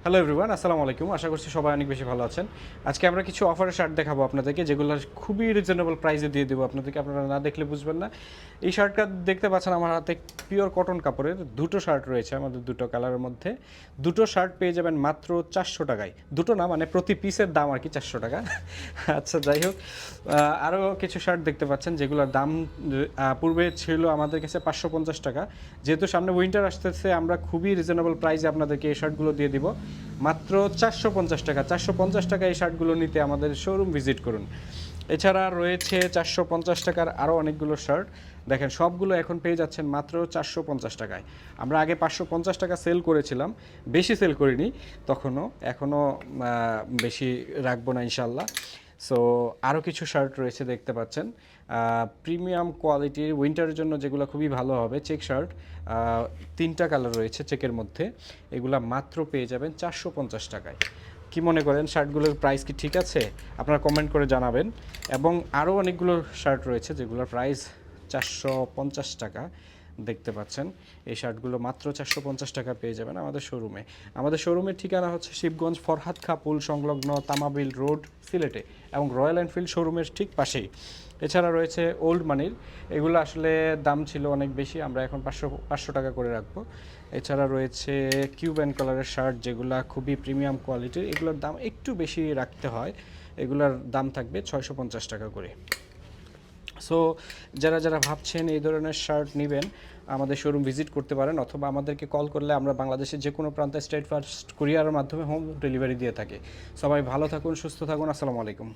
Hello everyone, আসসালামু আলাইকুম। আশা করছি সবাই অনেক বেশি ভালো আছেন। আজকে আমরা কিছু অফারের শার্ট দেখাবো আপনাদেরকে, যেগুলো খুবই রিজনেবল প্রাইসে দিয়ে দেবো আপনাদেরকে। আপনারা না দেখলে বুঝবেন না। এই শার্টটা দেখতে পাচ্ছেন আমার হাতে, পিওর কটন কাপড়ের দুটো শার্ট রয়েছে আমাদের দুটো কালারের মধ্যে। দুটো শার্ট পেয়ে যাবেন মাত্র 400 টাকায়। দুটো না, মানে প্রতি পিসের দাম আর কি 400 টাকা। আচ্ছা, যাই হোক, আরও কিছু শার্ট দেখতে পাচ্ছেন যেগুলোর দাম পূর্বে ছিল আমাদের কাছে 550 টাকা। যেহেতু সামনে উইন্টার আসতেছে, আমরা খুবই রিজনেবল প্রাইসে আপনাদেরকে এই শার্টগুলো দিয়ে দিব মাত্র 450 টাকা। 450 টাকা এই শার্টগুলো নিতে আমাদের শোরুম ভিজিট করুন। এছাড়া রয়েছে 450 টাকার আরও অনেকগুলো শার্ট। দেখেন, সবগুলো এখন পেয়ে যাচ্ছেন মাত্র 450 টাকায়। আমরা আগে 550 টাকা সেল করেছিলাম, বেশি সেল করিনি তখনও, এখনও বেশি রাখবো না ইনশাল্লাহ। সো আরও কিছু শার্ট রয়েছে দেখতে পাচ্ছেন, প্রিমিয়াম কোয়ালিটির উইন্টারের জন্য, যেগুলো খুবই ভালো হবে। চেক শার্ট, তিনটা কালার রয়েছে চেকের মধ্যে। এগুলা মাত্র পেয়ে যাবেন 450 টাকায়। কি মনে করেন, শার্টগুলোর প্রাইস কি ঠিক আছে? আপনারা কমেন্ট করে জানাবেন। এবং আরও অনেকগুলো শার্ট রয়েছে যেগুলোর প্রাইস 450 টাকা। দেখতে পাচ্ছেন এই শার্টগুলো মাত্র 450 টাকা পেয়ে যাবেন আমাদের শোরুমে। আমাদের শোরুমের ঠিকানা হচ্ছে শিবগঞ্জ ফরহাদ খা পুল সংলগ্ন তামাবিল রোড, সিলেটে, এবং রয়্যাল এনফিল্ড শোরুমের ঠিক পাশেই। এছাড়া রয়েছে ওল্ড মানির, এগুলো আসলে দাম ছিল অনেক বেশি, আমরা এখন 500 টাকা করে রাখবো। এছাড়া রয়েছে কিউব অ্যান্ড কালারের শার্ট, যেগুলো খুবই প্রিমিয়াম কোয়ালিটির, এগুলোর দাম একটু বেশি রাখতে হয়। এগুলোর দাম থাকবে 650 টাকা করে। সো যারা যারা ভাবছেন এই ধরনের শার্ট নেবেন, আমাদের শোরুম ভিজিট করতে পারেন, অথবা আমাদেরকে কল করলে আমরা বাংলাদেশের যে কোনো প্রান্তে স্টেট ফার্স্ট কুরিয়ারের মাধ্যমে হোম ডেলিভারি দিয়ে থাকি। সবাই ভালো থাকুন, সুস্থ থাকুন। আসসালামু আলাইকুম।